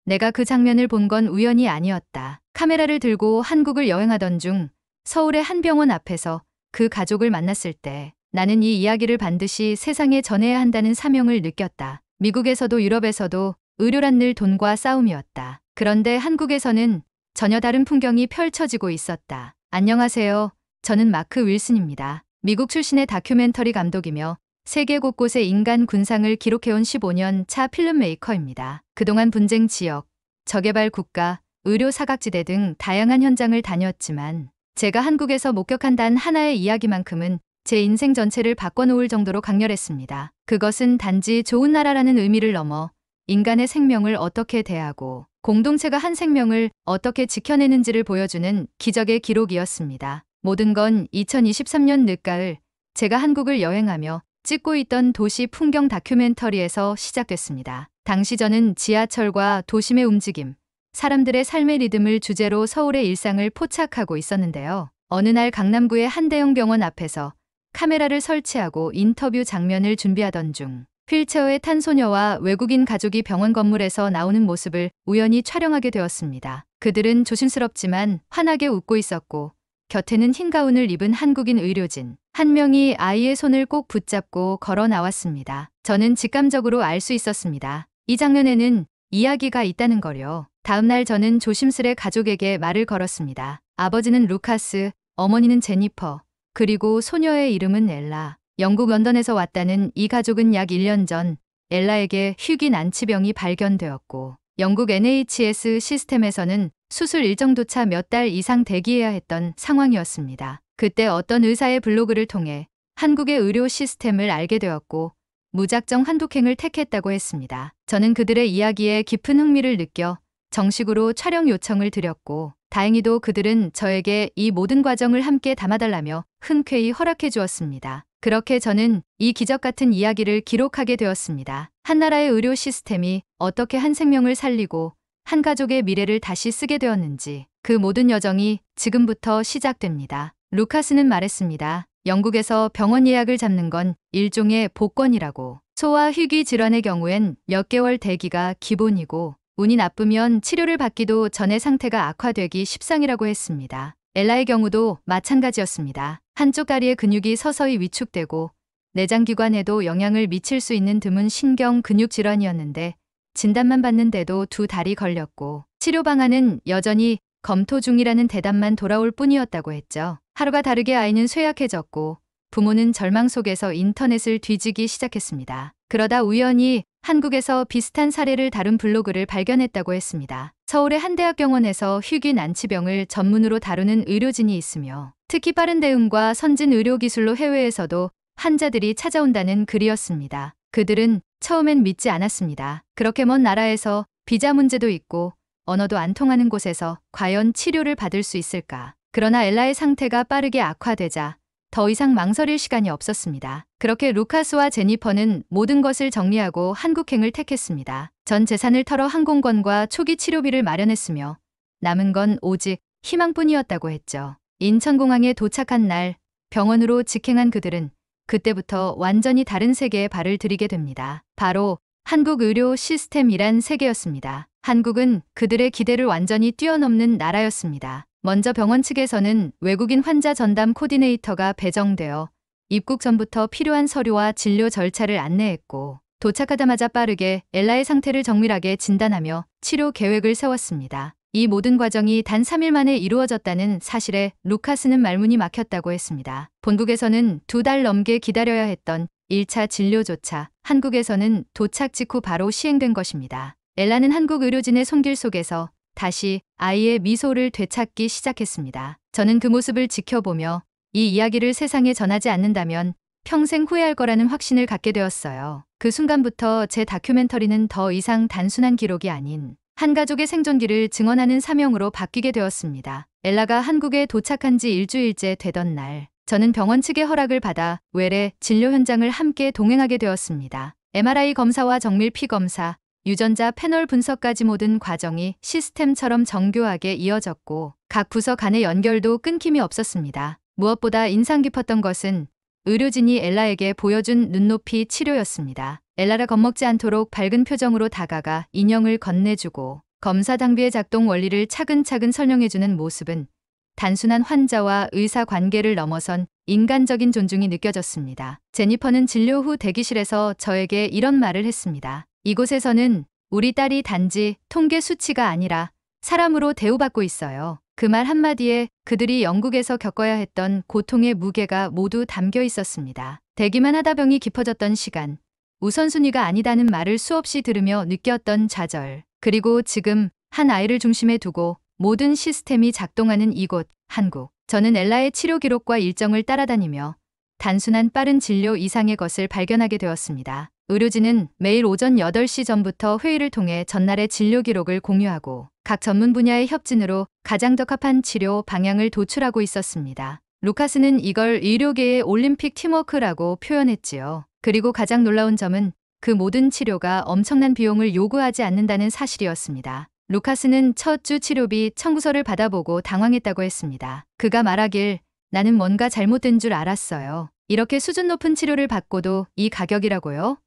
내가 그 장면을 본 건 우연이 아니었다. 카메라를 들고 한국을 여행하던 중 서울의 한 병원 앞에서 그 가족을 만났을 때 나는 이 이야기를 반드시 세상에 전해야 한다는 사명을 느꼈다. 미국에서도 유럽에서도 의료란 늘 돈과 싸움이었다. 그런데 한국에서는 전혀 다른 풍경이 펼쳐지고 있었다. 안녕하세요. 저는 마크 윌슨입니다. 미국 출신의 다큐멘터리 감독이며 세계 곳곳의 인간 군상을 기록해온 15년 차 필름메이커입니다. 그동안 분쟁 지역, 저개발 국가, 의료 사각지대 등 다양한 현장을 다녔지만 제가 한국에서 목격한 단 하나의 이야기만큼은 제 인생 전체를 바꿔놓을 정도로 강렬했습니다. 그것은 단지 좋은 나라라는 의미를 넘어 인간의 생명을 어떻게 대하고 공동체가 한 생명을 어떻게 지켜내는지를 보여주는 기적의 기록이었습니다. 모든 건 2023년 늦가을 제가 한국을 여행하며 찍고 있던 도시 풍경 다큐멘터리에서 시작됐습니다. 당시 저는 지하철과 도심의 움직임, 사람들의 삶의 리듬을 주제로 서울의 일상을 포착하고 있었는데요. 어느 날 강남구의 한 대형 병원 앞에서 카메라를 설치하고 인터뷰 장면을 준비하던 중 휠체어에 탄 소녀와 외국인 가족이 병원 건물에서 나오는 모습을 우연히 촬영하게 되었습니다. 그들은 조심스럽지만 환하게 웃고 있었고 곁에는 흰 가운을 입은 한국인 의료진 한 명이 아이의 손을 꼭 붙잡고 걸어 나왔습니다. 저는 직감적으로 알 수 있었습니다. 이 장면에는 이야기가 있다는 거요. 다음 날 저는 조심스레 가족에게 말을 걸었습니다. 아버지는 루카스, 어머니는 제니퍼, 그리고 소녀의 이름은 엘라. 영국 런던에서 왔다는 이 가족은 약 1년 전 엘라에게 희귀 난치병이 발견되었고 영국 NHS 시스템에서는 수술 일정조차 몇 달 이상 대기해야 했던 상황이었습니다. 그때 어떤 의사의 블로그를 통해 한국의 의료 시스템을 알게 되었고 무작정 한국행을 택했다고 했습니다. 저는 그들의 이야기에 깊은 흥미를 느껴 정식으로 촬영 요청을 드렸고 다행히도 그들은 저에게 이 모든 과정을 함께 담아달라며 흔쾌히 허락해 주었습니다. 그렇게 저는 이 기적 같은 이야기를 기록하게 되었습니다. 한 나라의 의료 시스템이 어떻게 한 생명을 살리고 한 가족의 미래를 다시 쓰게 되었는지 그 모든 여정이 지금부터 시작됩니다. 루카스는 말했습니다. 영국에서 병원 예약을 잡는 건 일종의 복권이라고. 소아 희귀 질환의 경우엔 몇 개월 대기가 기본이고 운이 나쁘면 치료를 받기도 전에 상태가 악화되기 십상이라고 했습니다. 엘라의 경우도 마찬가지였습니다. 한쪽 다리의 근육이 서서히 위축되고 내장기관에도 영향을 미칠 수 있는 드문 신경 근육 질환이었는데 진단만 받는데도 2달이 걸렸고 치료 방안은 여전히 검토 중이라는 대답만 돌아올 뿐이었다고 했죠. 하루가 다르게 아이는 쇠약해졌고 부모는 절망 속에서 인터넷을 뒤지기 시작했습니다. 그러다 우연히 한국에서 비슷한 사례를 다룬 블로그를 발견했다고 했습니다. 서울의 한 대학병원에서 희귀 난치병을 전문으로 다루는 의료진이 있으며 특히 빠른 대응과 선진 의료기술로 해외에서도 환자들이 찾아온다는 글이었습니다. 그들은 처음엔 믿지 않았습니다. 그렇게 먼 나라에서 비자 문제도 있고 언어도 안 통하는 곳에서 과연 치료를 받을 수 있을까? 그러나 엘라의 상태가 빠르게 악화되자 더 이상 망설일 시간이 없었습니다. 그렇게 루카스와 제니퍼는 모든 것을 정리하고 한국행을 택했습니다. 전 재산을 털어 항공권과 초기 치료비를 마련했으며 남은 건 오직 희망뿐이었다고 했죠. 인천공항에 도착한 날 병원으로 직행한 그들은 그때부터 완전히 다른 세계에 발을 들이게 됩니다. 바로 한국 의료 시스템이란 세계였습니다. 한국은 그들의 기대를 완전히 뛰어넘는 나라였습니다. 먼저 병원 측에서는 외국인 환자 전담 코디네이터가 배정되어 입국 전부터 필요한 서류와 진료 절차를 안내했고 도착하자마자 빠르게 엘라의 상태를 정밀하게 진단하며 치료 계획을 세웠습니다. 이 모든 과정이 단 3일 만에 이루어졌다는 사실에 루카스는 말문이 막혔다고 했습니다. 본국에서는 2달 넘게 기다려야 했던 1차 진료조차 한국에서는 도착 직후 바로 시행된 것입니다. 엘라는 한국 의료진의 손길 속에서 다시 아이의 미소를 되찾기 시작했습니다. 저는 그 모습을 지켜보며 이 이야기를 세상에 전하지 않는다면 평생 후회할 거라는 확신을 갖게 되었어요. 그 순간부터 제 다큐멘터리는 더 이상 단순한 기록이 아닌 한 가족의 생존기를 증언하는 사명으로 바뀌게 되었습니다. 엘라가 한국에 도착한 지 일주일째 되던 날, 저는 병원 측의 허락을 받아 외래 진료 현장을 함께 동행하게 되었습니다. MRI 검사와 정밀 피 검사, 유전자 패널 분석까지 모든 과정이 시스템처럼 정교하게 이어졌고 각 부서 간의 연결도 끊김이 없었습니다. 무엇보다 인상 깊었던 것은 의료진이 엘라에게 보여준 눈높이 치료였습니다. 엘라가 겁먹지 않도록 밝은 표정으로 다가가 인형을 건네주고 검사 장비의 작동 원리를 차근차근 설명해주는 모습은 단순한 환자와 의사 관계를 넘어선 인간적인 존중이 느껴졌습니다. 제니퍼는 진료 후 대기실에서 저에게 이런 말을 했습니다. 이곳에서는 우리 딸이 단지 통계 수치가 아니라 사람으로 대우받고 있어요. 그 말 한마디에 그들이 영국에서 겪어야 했던 고통의 무게가 모두 담겨 있었습니다. 대기만 하다 병이 깊어졌던 시간, 우선순위가 아니다는 말을 수없이 들으며 느꼈던 좌절, 그리고 지금 한 아이를 중심에 두고 모든 시스템이 작동하는 이곳, 한국. 저는 엘라의 치료 기록과 일정을 따라다니며 단순한 빠른 진료 이상의 것을 발견하게 되었습니다. 의료진은 매일 오전 8시 전부터 회의를 통해 전날의 진료 기록을 공유하고 각 전문 분야의 협진으로 가장 적합한 치료 방향을 도출하고 있었습니다. 루카스는 이걸 의료계의 올림픽 팀워크라고 표현했지요. 그리고 가장 놀라운 점은 그 모든 치료가 엄청난 비용을 요구하지 않는다는 사실이었습니다. 루카스는 첫 주 치료비 청구서를 받아보고 당황했다고 했습니다. 그가 말하길 나는 뭔가 잘못된 줄 알았어요. 이렇게 수준 높은 치료를 받고도 이 가격이라고요?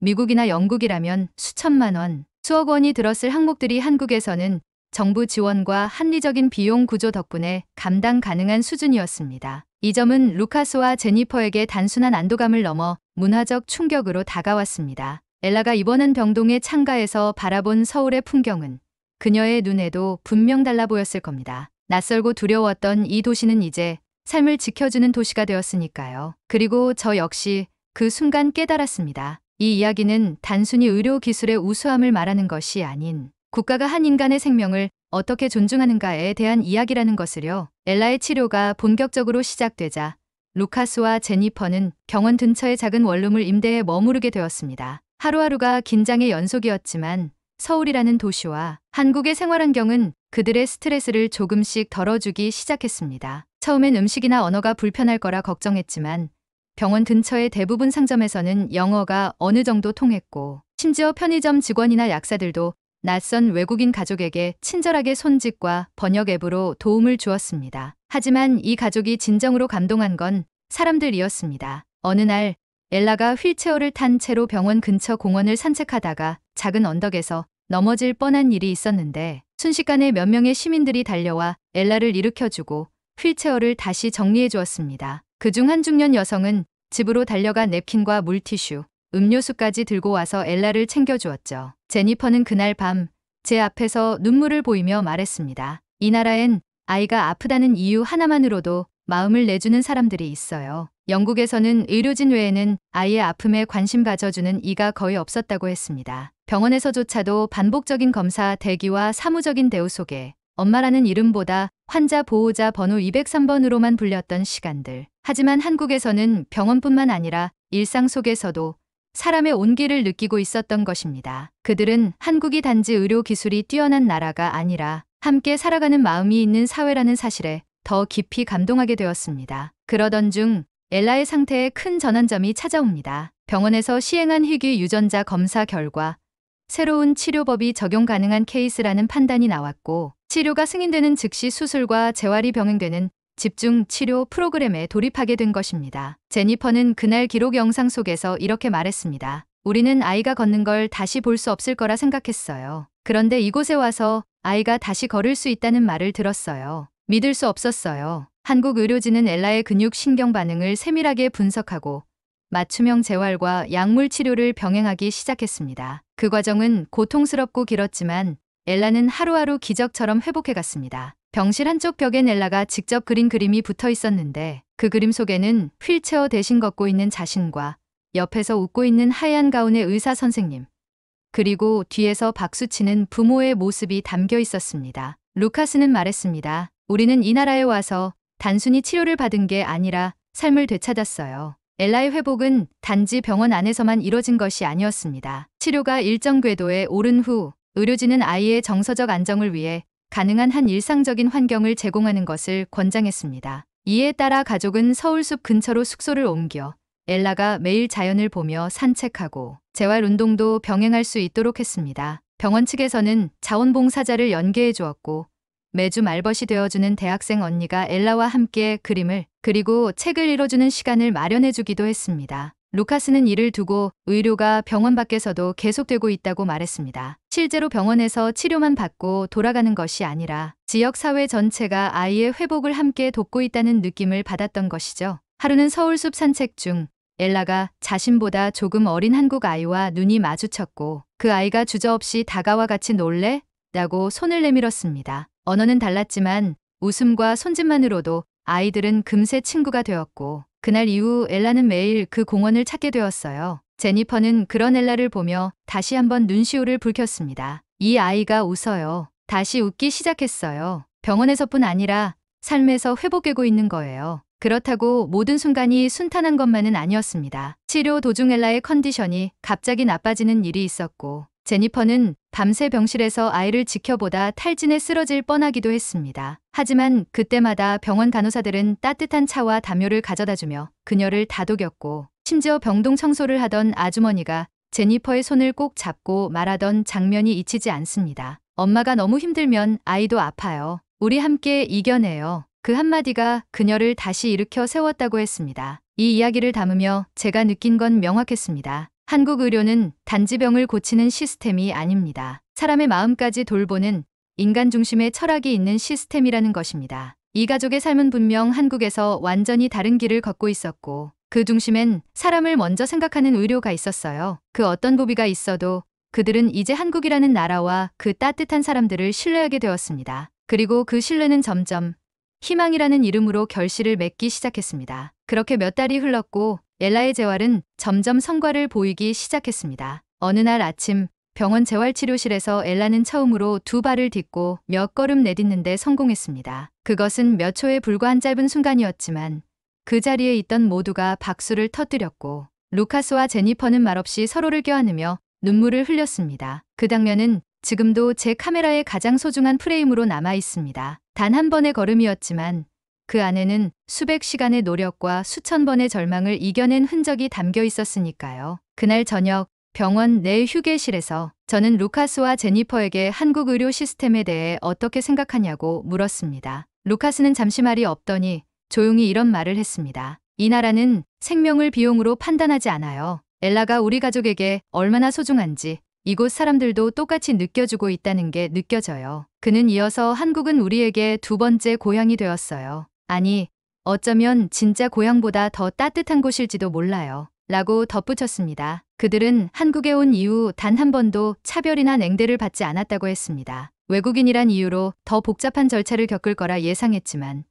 미국이나 영국이라면 수천만 원, 수억 원이 들었을 항목들이 한국에서는 정부 지원과 합리적인 비용 구조 덕분에 감당 가능한 수준이었습니다. 이 점은 루카스와 제니퍼에게 단순한 안도감을 넘어 문화적 충격으로 다가왔습니다. 엘라가 입원한 병동의 창가에서 바라본 서울의 풍경은 그녀의 눈에도 분명 달라 보였을 겁니다. 낯설고 두려웠던 이 도시는 이제 삶을 지켜주는 도시가 되었으니까요. 그리고 저 역시 그 순간 깨달았습니다. 이 이야기는 단순히 의료 기술의 우수함을 말하는 것이 아닌 국가가 한 인간의 생명을 어떻게 존중하는가에 대한 이야기라는 것을요. 엘라의 치료가 본격적으로 시작되자 루카스와 제니퍼는 병원 근처의 작은 원룸을 임대해 머무르게 되었습니다. 하루하루가 긴장의 연속이었지만 서울이라는 도시와 한국의 생활 환경은 그들의 스트레스를 조금씩 덜어주기 시작했습니다. 처음엔 음식이나 언어가 불편할 거라 걱정했지만 병원 근처의 대부분 상점에서는 영어가 어느 정도 통했고 심지어 편의점 직원이나 약사들도 낯선 외국인 가족에게 친절하게 손짓과 번역 앱으로 도움을 주었습니다. 하지만 이 가족이 진정으로 감동한 건 사람들이었습니다. 어느 날 엘라가 휠체어를 탄 채로 병원 근처 공원을 산책하다가 작은 언덕에서 넘어질 뻔한 일이 있었는데 순식간에 몇 명의 시민들이 달려와 엘라를 일으켜주고 휠체어를 다시 정리해 주었습니다. 그중 한 중년 여성은 집으로 달려가 냅킨과 물티슈, 음료수까지 들고 와서 엘라를 챙겨주었죠. 제니퍼는 그날 밤 제 앞에서 눈물을 보이며 말했습니다. 이 나라엔 아이가 아프다는 이유 하나만으로도 마음을 내주는 사람들이 있어요. 영국에서는 의료진 외에는 아이의 아픔에 관심 가져주는 이가 거의 없었다고 했습니다. 병원에서조차도 반복적인 검사 대기와 사무적인 대우 속에 엄마라는 이름보다 환자 보호자 번호 203번으로만 불렸던 시간들. 하지만 한국에서는 병원뿐만 아니라 일상 속에서도 사람의 온기를 느끼고 있었던 것입니다. 그들은 한국이 단지 의료 기술이 뛰어난 나라가 아니라 함께 살아가는 마음이 있는 사회라는 사실에 더 깊이 감동하게 되었습니다. 그러던 중 엘라의 상태에 큰 전환점이 찾아옵니다. 병원에서 시행한 희귀 유전자 검사 결과 새로운 치료법이 적용 가능한 케이스라는 판단이 나왔고 치료가 승인되는 즉시 수술과 재활이 병행되는 집중 치료 프로그램에 돌입하게 된 것입니다. 제니퍼는 그날 기록 영상 속에서 이렇게 말했습니다. 우리는 아이가 걷는 걸 다시 볼 수 없을 거라 생각했어요. 그런데 이곳에 와서 아이가 다시 걸을 수 있다는 말을 들었어요. 믿을 수 없었어요. 한국 의료진은 엘라의 근육 신경 반응을 세밀하게 분석하고 맞춤형 재활과 약물 치료를 병행하기 시작했습니다. 그 과정은 고통스럽고 길었지만 엘라는 하루하루 기적처럼 회복해갔습니다. 병실 한쪽 벽엔 엘라가 직접 그린 그림이 붙어 있었는데 그 그림 속에는 휠체어 대신 걷고 있는 자신과 옆에서 웃고 있는 하얀 가운의 의사 선생님, 그리고 뒤에서 박수치는 부모의 모습이 담겨 있었습니다. 루카스는 말했습니다. 우리는 이 나라에 와서 단순히 치료를 받은 게 아니라 삶을 되찾았어요. 엘라의 회복은 단지 병원 안에서만 이뤄진 것이 아니었습니다. 치료가 일정 궤도에 오른 후 의료진은 아이의 정서적 안정을 위해 가능한 한 일상적인 환경을 제공하는 것을 권장했습니다. 이에 따라 가족은 서울숲 근처로 숙소를 옮겨 엘라가 매일 자연을 보며 산책하고 재활 운동도 병행할 수 있도록 했습니다. 병원 측에서는 자원봉사자를 연계해 주었고 매주 말벗이 되어주는 대학생 언니가 엘라와 함께 그림을 그리고 책을 읽어주는 시간을 마련해 주기도 했습니다. 루카스는 이를 두고 의료가 병원 밖에서도 계속되고 있다고 말했습니다. 실제로 병원에서 치료만 받고 돌아가는 것이 아니라 지역사회 전체가 아이의 회복을 함께 돕고 있다는 느낌을 받았던 것이죠. 하루는 서울숲 산책 중 엘라가 자신보다 조금 어린 한국 아이와 눈이 마주쳤고 그 아이가 주저없이 다가와 같이 놀래? 라고 손을 내밀었습니다. 언어는 달랐지만 웃음과 손짓만으로도 아이들은 금세 친구가 되었고 그날 이후 엘라는 매일 그 공원을 찾게 되었어요. 제니퍼는 그런 엘라를 보며 다시 한번 눈시울을 붉혔습니다. 이 아이가 웃어요. 다시 웃기 시작했어요. 병원에서뿐 아니라 삶에서 회복되고 있는 거예요. 그렇다고 모든 순간이 순탄한 것만은 아니었습니다. 치료 도중 엘라의 컨디션이 갑자기 나빠지는 일이 있었고 제니퍼는 밤새 병실에서 아이를 지켜보다 탈진에 쓰러질 뻔하기도 했습니다. 하지만 그때마다 병원 간호사들은 따뜻한 차와 담요를 가져다주며 그녀를 다독였고 심지어 병동 청소를 하던 아주머니가 제니퍼의 손을 꼭 잡고 말하던 장면이 잊히지 않습니다. 엄마가 너무 힘들면 아이도 아파요. 우리 함께 이겨내요. 그 한마디가 그녀를 다시 일으켜 세웠다고 했습니다. 이 이야기를 담으며 제가 느낀 건 명확했습니다. 한국 의료는 단지 병을 고치는 시스템이 아닙니다. 사람의 마음까지 돌보는 인간 중심의 철학이 있는 시스템이라는 것입니다. 이 가족의 삶은 분명 한국에서 완전히 다른 길을 걷고 있었고 그 중심엔 사람을 먼저 생각하는 의료가 있었어요. 그 어떤 고비가 있어도 그들은 이제 한국이라는 나라와 그 따뜻한 사람들을 신뢰하게 되었습니다. 그리고 그 신뢰는 점점 희망이라는 이름으로 결실을 맺기 시작했습니다. 그렇게 몇 달이 흘렀고 엘라의 재활은 점점 성과를 보이기 시작했습니다. 어느 날 아침 병원 재활치료실에서 엘라는 처음으로 두 발을 딛고 몇 걸음 내딛는데 성공했습니다. 그것은 몇 초에 불과한 짧은 순간이었지만 그 자리에 있던 모두가 박수를 터뜨렸고 루카스와 제니퍼는 말없이 서로를 껴안으며 눈물을 흘렸습니다. 그 장면은 지금도 제 카메라의 가장 소중한 프레임으로 남아 있습니다. 단 한 번의 걸음이었지만 그 안에는 수백 시간의 노력과 수천 번의 절망을 이겨낸 흔적이 담겨 있었으니까요. 그날 저녁 병원 내 휴게실에서 저는 루카스와 제니퍼에게 한국 의료 시스템에 대해 어떻게 생각하냐고 물었습니다. 루카스는 잠시 말이 없더니 조용히 이런 말을 했습니다. 이 나라는 생명을 비용으로 판단하지 않아요. 엘라가 우리 가족에게 얼마나 소중한지 이곳 사람들도 똑같이 느껴주고 있다는 게 느껴져요. 그는 이어서 한국은 우리에게 두 번째 고향이 되었어요. 아니, 어쩌면 진짜 고향보다 더 따뜻한 곳일지도 몰라요. 라고 덧붙였습니다. 그들은 한국에 온 이후 단 한 번도 차별이나 냉대를 받지 않았다고 했습니다. 외국인이란 이유로 더 복잡한 절차를 겪을 거라 예상했지만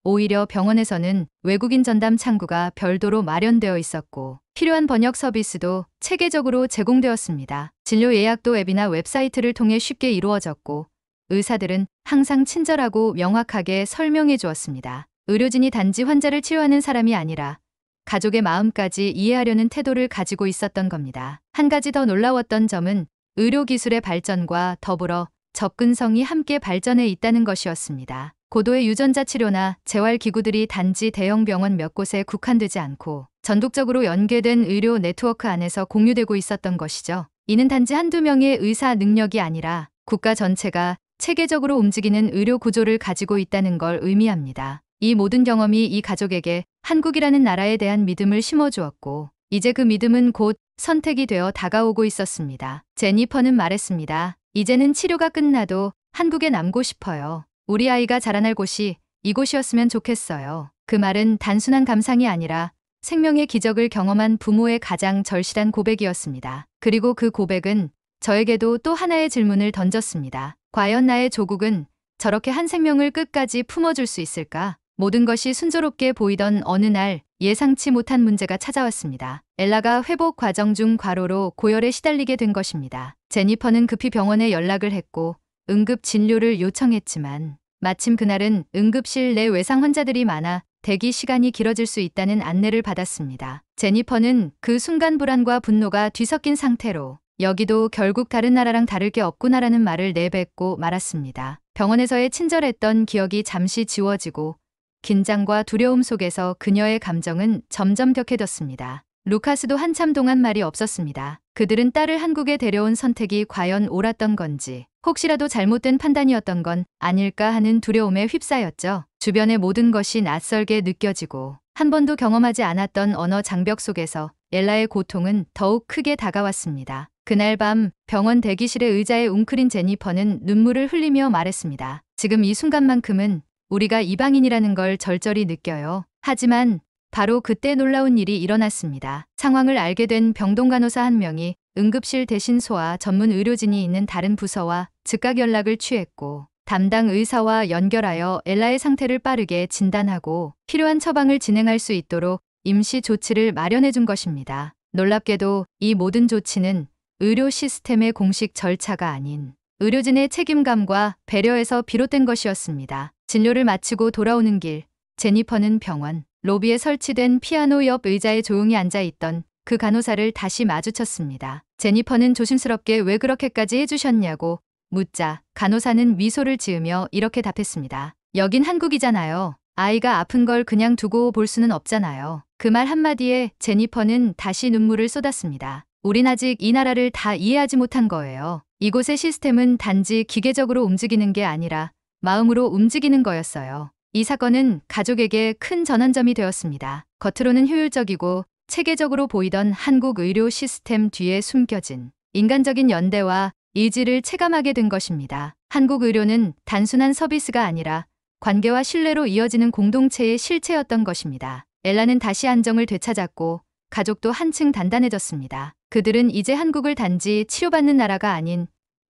오히려 병원에서는 외국인 전담 창구가 별도로 마련되어 있었고 필요한 번역 서비스도 체계적으로 제공되었습니다. 진료 예약도 앱이나 웹사이트를 통해 쉽게 이루어졌고 의사들은 항상 친절하고 명확하게 설명해 주었습니다. 의료진이 단지 환자를 치료하는 사람이 아니라 가족의 마음까지 이해하려는 태도를 가지고 있었던 겁니다. 한 가지 더 놀라웠던 점은 의료기술의 발전과 더불어 접근성이 함께 발전해 있다는 것이었습니다. 고도의 유전자 치료나 재활기구들이 단지 대형 병원 몇 곳에 국한되지 않고 전국적으로 연계된 의료 네트워크 안에서 공유되고 있었던 것이죠. 이는 단지 한두 명의 의사 능력이 아니라 국가 전체가 체계적으로 움직이는 의료 구조를 가지고 있다는 걸 의미합니다. 이 모든 경험이 이 가족에게 한국이라는 나라에 대한 믿음을 심어주었고 이제 그 믿음은 곧 선택이 되어 다가오고 있었습니다. 제니퍼는 말했습니다. 이제는 치료가 끝나도 한국에 남고 싶어요. 우리 아이가 자라날 곳이 이곳이었으면 좋겠어요. 그 말은 단순한 감상이 아니라 생명의 기적을 경험한 부모의 가장 절실한 고백이었습니다. 그리고 그 고백은 저에게도 또 하나의 질문을 던졌습니다. 과연 나의 조국은 저렇게 한 생명을 끝까지 품어줄 수 있을까? 모든 것이 순조롭게 보이던 어느 날 예상치 못한 문제가 찾아왔습니다. 엘라가 회복 과정 중 과로로 고열에 시달리게 된 것입니다. 제니퍼는 급히 병원에 연락을 했고 응급 진료를 요청했지만 마침 그날은 응급실 내 외상 환자들이 많아 대기 시간이 길어질 수 있다는 안내를 받았습니다. 제니퍼는 그 순간 불안과 분노가 뒤섞인 상태로 여기도 결국 다른 나라랑 다를 게 없구나라는 말을 내뱉고 말았습니다. 병원에서의 친절했던 기억이 잠시 지워지고 긴장과 두려움 속에서 그녀의 감정은 점점 격해졌습니다. 루카스도 한참 동안 말이 없었습니다. 그들은 딸을 한국에 데려온 선택이 과연 옳았던 건지, 혹시라도 잘못된 판단이었던 건 아닐까 하는 두려움에 휩싸였죠. 주변의 모든 것이 낯설게 느껴지고 한 번도 경험하지 않았던 언어 장벽 속에서 엘라의 고통은 더욱 크게 다가왔습니다. 그날 밤 병원 대기실의 의자에 웅크린 제니퍼는 눈물을 흘리며 말했습니다. 지금 이 순간만큼은 우리가 이방인이라는 걸 절절히 느껴요. 하지만 바로 그때 놀라운 일이 일어났습니다. 상황을 알게 된 병동 간호사 한 명이 응급실 대신 소아 전문 의료진이 있는 다른 부서와 즉각 연락을 취했고, 담당 의사와 연결하여 엘라의 상태를 빠르게 진단하고 필요한 처방을 진행할 수 있도록 임시 조치를 마련해 준 것입니다. 놀랍게도 이 모든 조치는 의료 시스템의 공식 절차가 아닌 의료진의 책임감과 배려에서 비롯된 것이었습니다. 진료를 마치고 돌아오는 길, 제니퍼는 병원 로비에 설치된 피아노 옆 의자에 조용히 앉아 있던 그 간호사를 다시 마주쳤습니다. 제니퍼는 조심스럽게 왜 그렇게까지 해주셨냐고 묻자 간호사는 미소를 지으며 이렇게 답했습니다. 여긴 한국이잖아요. 아이가 아픈 걸 그냥 두고 볼 수는 없잖아요. 그 말 한마디에 제니퍼는 다시 눈물을 쏟았습니다. 우린 아직 이 나라를 다 이해하지 못한 거예요. 이곳의 시스템은 단지 기계적으로 움직이는 게 아니라 마음으로 움직이는 거였어요. 이 사건은 가족에게 큰 전환점이 되었습니다. 겉으로는 효율적이고 체계적으로 보이던 한국 의료 시스템 뒤에 숨겨진 인간적인 연대와 의지를 체감하게 된 것입니다. 한국 의료는 단순한 서비스가 아니라 관계와 신뢰로 이어지는 공동체의 실체였던 것입니다. 엘라는 다시 안정을 되찾았고 가족도 한층 단단해졌습니다. 그들은 이제 한국을 단지 치료받는 나라가 아닌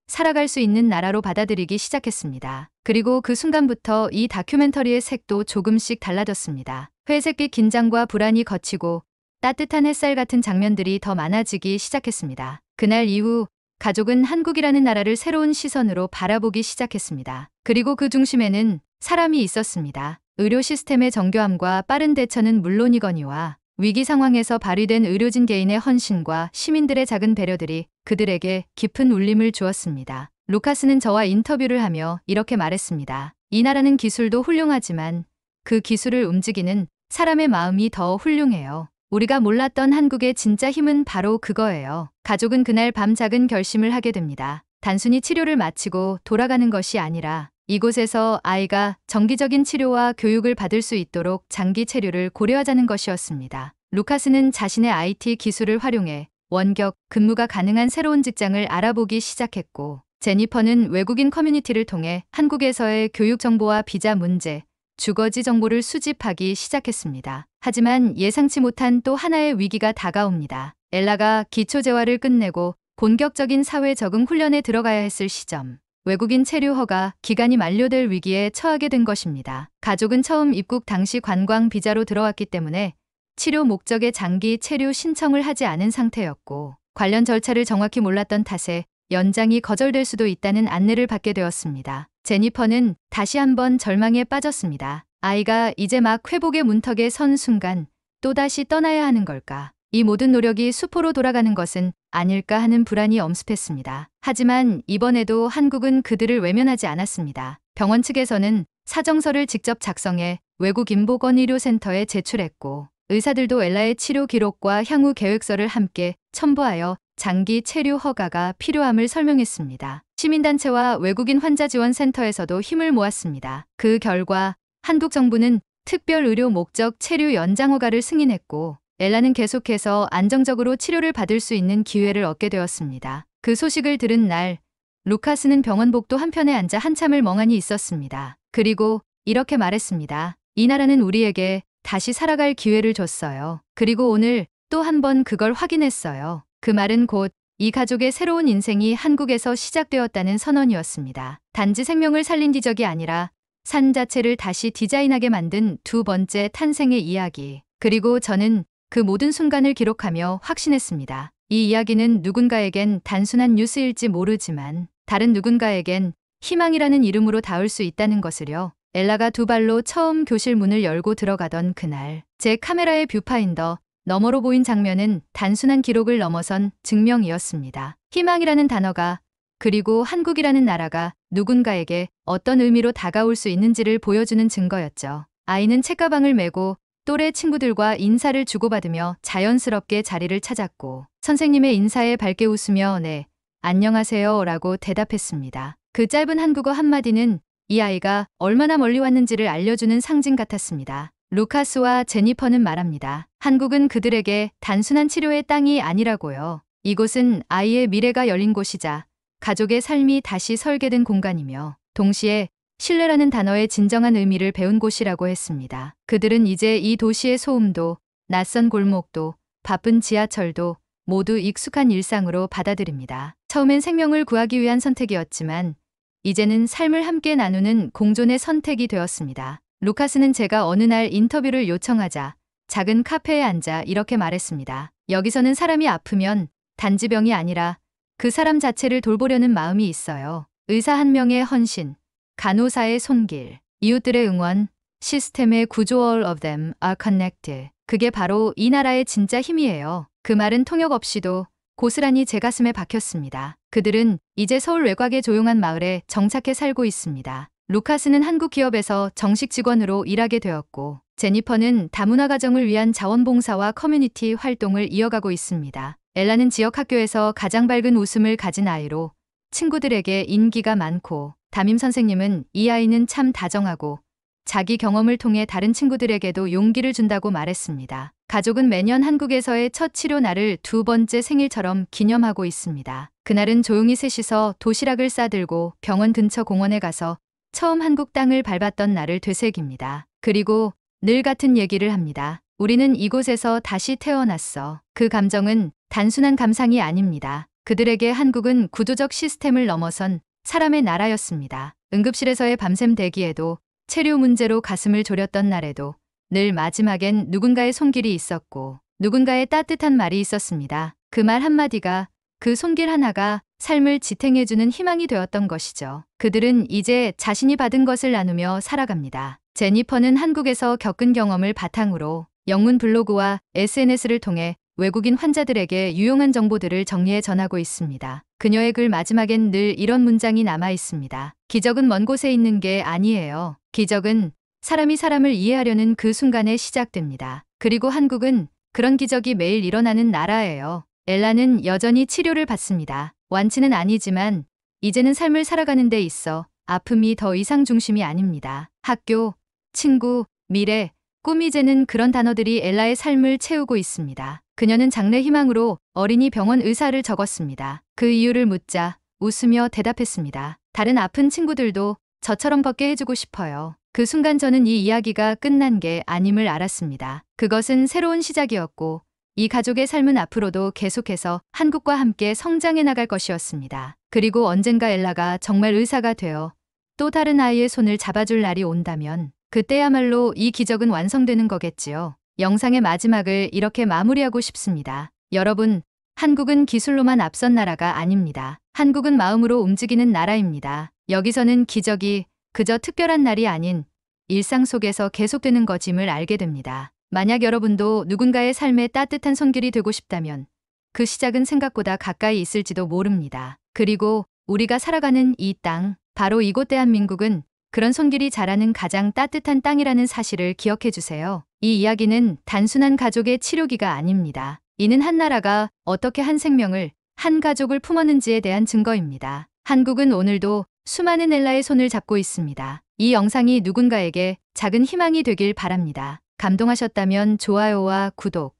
살아갈 수 있는 나라로 받아들이기 시작했습니다. 그리고 그 순간부터 이 다큐멘터리의 색도 조금씩 달라졌습니다. 회색빛 긴장과 불안이 거치고 따뜻한 햇살 같은 장면들이 더 많아지기 시작했습니다. 그날 이후 가족은 한국이라는 나라를 새로운 시선으로 바라보기 시작했습니다. 그리고 그 중심에는 사람이 있었습니다. 의료 시스템의 정교함과 빠른 대처는 물론이거니와 위기 상황에서 발휘된 의료진 개인의 헌신과 시민들의 작은 배려들이 그들에게 깊은 울림을 주었습니다. 루카스는 저와 인터뷰를 하며 이렇게 말했습니다. 이 나라는 기술도 훌륭하지만 그 기술을 움직이는 사람의 마음이 더 훌륭해요. 우리가 몰랐던 한국의 진짜 힘은 바로 그거예요. 가족은 그날 밤 작은 결심을 하게 됩니다. 단순히 치료를 마치고 돌아가는 것이 아니라 이곳에서 아이가 정기적인 치료와 교육을 받을 수 있도록 장기 체류를 고려하자는 것이었습니다. 루카스는 자신의 IT 기술을 활용해 원격 근무가 가능한 새로운 직장을 알아보기 시작했고, 제니퍼는 외국인 커뮤니티를 통해 한국에서의 교육 정보와 비자 문제, 주거지 정보를 수집하기 시작했습니다. 하지만 예상치 못한 또 하나의 위기가 다가옵니다. 엘라가 기초재활을 끝내고 본격적인 사회 적응 훈련에 들어가야 했을 시점, 외국인 체류 허가 기간이 만료될 위기에 처하게 된 것입니다. 가족은 처음 입국 당시 관광 비자로 들어왔기 때문에 치료 목적의 장기 체류 신청을 하지 않은 상태였고, 관련 절차를 정확히 몰랐던 탓에 연장이 거절될 수도 있다는 안내를 받게 되었습니다. 제니퍼는 다시 한번 절망에 빠졌습니다. 아이가 이제 막 회복의 문턱에 선 순간 또다시 떠나야 하는 걸까? 이 모든 노력이 수포로 돌아가는 것은 아닐까 하는 불안이 엄습했습니다. 하지만 이번에도 한국은 그들을 외면하지 않았습니다. 병원 측에서는 사정서를 직접 작성해 외국인보건의료센터에 제출했고, 의사들도 엘라의 치료 기록과 향후 계획서를 함께 첨부하여 장기 체류 허가가 필요함을 설명했습니다. 시민단체와 외국인 환자지원센터에서도 힘을 모았습니다. 그 결과 한국 정부는 특별 의료 목적 체류 연장 허가를 승인했고, 엘라는 계속해서 안정적으로 치료를 받을 수 있는 기회를 얻게 되었습니다. 그 소식을 들은 날, 루카스는 병원 복도 한편에 앉아 한참을 멍하니 있었습니다. 그리고 이렇게 말했습니다. 이 나라는 우리에게 다시 살아갈 기회를 줬어요. 그리고 오늘 또 한 번 그걸 확인했어요. 그 말은 곧 이 가족의 새로운 인생이 한국에서 시작되었다는 선언이었습니다. 단지 생명을 살린 기적이 아니라 산 자체를 다시 디자인하게 만든 두 번째 탄생의 이야기. 그리고 저는 그 모든 순간을 기록하며 확신했습니다. 이 이야기는 누군가에겐 단순한 뉴스일지 모르지만 다른 누군가에겐 희망이라는 이름으로 닿을 수 있다는 것을요. 엘라가 두 발로 처음 교실 문을 열고 들어가던 그날, 제 카메라의 뷰파인더 너머로 보인 장면은 단순한 기록을 넘어선 증명이었습니다. 희망이라는 단어가, 그리고 한국이라는 나라가 누군가에게 어떤 의미로 다가올 수 있는지를 보여주는 증거였죠. 아이는 책가방을 메고 또래 친구들과 인사를 주고받으며 자연스럽게 자리를 찾았고 선생님의 인사에 밝게 웃으며 네, 안녕하세요 라고 대답했습니다. 그 짧은 한국어 한마디는 이 아이가 얼마나 멀리 왔는지를 알려주는 상징 같았습니다. 루카스와 제니퍼는 말합니다. 한국은 그들에게 단순한 치료의 땅이 아니라고요. 이곳은 아이의 미래가 열린 곳이자 가족의 삶이 다시 설계된 공간이며 동시에 신뢰라는 단어의 진정한 의미를 배운 곳이라고 했습니다. 그들은 이제 이 도시의 소음도, 낯선 골목도, 바쁜 지하철도 모두 익숙한 일상으로 받아들입니다. 처음엔 생명을 구하기 위한 선택이었지만 이제는 삶을 함께 나누는 공존의 선택이 되었습니다. 루카스는 제가 어느 날 인터뷰를 요청하자 작은 카페에 앉아 이렇게 말했습니다. 여기서는 사람이 아프면 단지 병이 아니라 그 사람 자체를 돌보려는 마음이 있어요. 의사 한 명의 헌신, 간호사의 손길, 이웃들의 응원, 시스템의 구조 all of them are connected. 그게 바로 이 나라의 진짜 힘이에요. 그 말은 통역 없이도 고스란히 제 가슴에 박혔습니다. 그들은 이제 서울 외곽의 조용한 마을에 정착해 살고 있습니다. 루카스는 한국 기업에서 정식 직원으로 일하게 되었고 제니퍼는 다문화 가정을 위한 자원봉사와 커뮤니티 활동을 이어가고 있습니다. 엘라는 지역 학교에서 가장 밝은 웃음을 가진 아이로 친구들에게 인기가 많고 담임 선생님은 이 아이는 참 다정하고 자기 경험을 통해 다른 친구들에게도 용기를 준다고 말했습니다. 가족은 매년 한국에서의 첫 치료 날을 두 번째 생일처럼 기념하고 있습니다. 그날은 조용히 셋이서 도시락을 싸들고 병원 근처 공원에 가서 처음 한국 땅을 밟았던 날을 되새깁니다. 그리고 늘 같은 얘기를 합니다. 우리는 이곳에서 다시 태어났어. 그 감정은 단순한 감상이 아닙니다. 그들에게 한국은 구조적 시스템을 넘어선 사람의 나라였습니다. 응급실에서의 밤샘 대기에도 체류 문제로 가슴을 졸였던 날에도 늘 마지막엔 누군가의 손길이 있었고 누군가의 따뜻한 말이 있었습니다. 그 말 한마디가, 그 손길 하나가 삶을 지탱해주는 희망이 되었던 것이죠. 그들은 이제 자신이 받은 것을 나누며 살아갑니다. 제니퍼는 한국에서 겪은 경험을 바탕으로 영문 블로그와 SNS를 통해 외국인 환자들에게 유용한 정보들을 정리해 전하고 있습니다. 그녀의 글 마지막엔 늘 이런 문장이 남아 있습니다. 기적은 먼 곳에 있는 게 아니에요. 기적은 사람이 사람을 이해하려는 그 순간에 시작됩니다. 그리고 한국은 그런 기적이 매일 일어나는 나라예요. 엘라는 여전히 치료를 받습니다. 완치는 아니지만 이제는 삶을 살아가는 데 있어 아픔이 더 이상 중심이 아닙니다. 학교, 친구, 미래, 꿈, 이제는 그런 단어들이 엘라의 삶을 채우고 있습니다. 그녀는 장래 희망으로 어린이 병원 의사를 적었습니다. 그 이유를 묻자 웃으며 대답했습니다. 다른 아픈 친구들도 저처럼 벗게 해주고 싶어요. 그 순간 저는 이 이야기가 끝난 게 아님을 알았습니다. 그것은 새로운 시작이었고 이 가족의 삶은 앞으로도 계속해서 한국과 함께 성장해 나갈 것이었습니다. 그리고 언젠가 엘라가 정말 의사가 되어 또 다른 아이의 손을 잡아줄 날이 온다면 그때야말로 이 기적은 완성되는 거겠지요. 영상의 마지막을 이렇게 마무리하고 싶습니다. 여러분, 한국은 기술로만 앞선 나라가 아닙니다. 한국은 마음으로 움직이는 나라입니다. 여기서는 기적이 그저 특별한 날이 아닌 일상 속에서 계속되는 것임을 알게 됩니다. 만약 여러분도 누군가의 삶에 따뜻한 손길이 되고 싶다면 그 시작은 생각보다 가까이 있을지도 모릅니다. 그리고 우리가 살아가는 이 땅, 바로 이곳 대한민국은 그런 손길이 자라는 가장 따뜻한 땅이라는 사실을 기억해 주세요. 이 이야기는 단순한 가족의 치료기가 아닙니다. 이는 한 나라가 어떻게 한 생명을, 한 가족을 품었는지에 대한 증거입니다. 한국은 오늘도 수많은 엘라의 손을 잡고 있습니다. 이 영상이 누군가에게 작은 희망이 되길 바랍니다. 감동하셨다면 좋아요와 구독,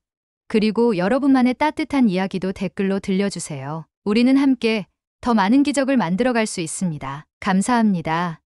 그리고 여러분만의 따뜻한 이야기도 댓글로 들려주세요. 우리는 함께 더 많은 기적을 만들어갈 수 있습니다. 감사합니다.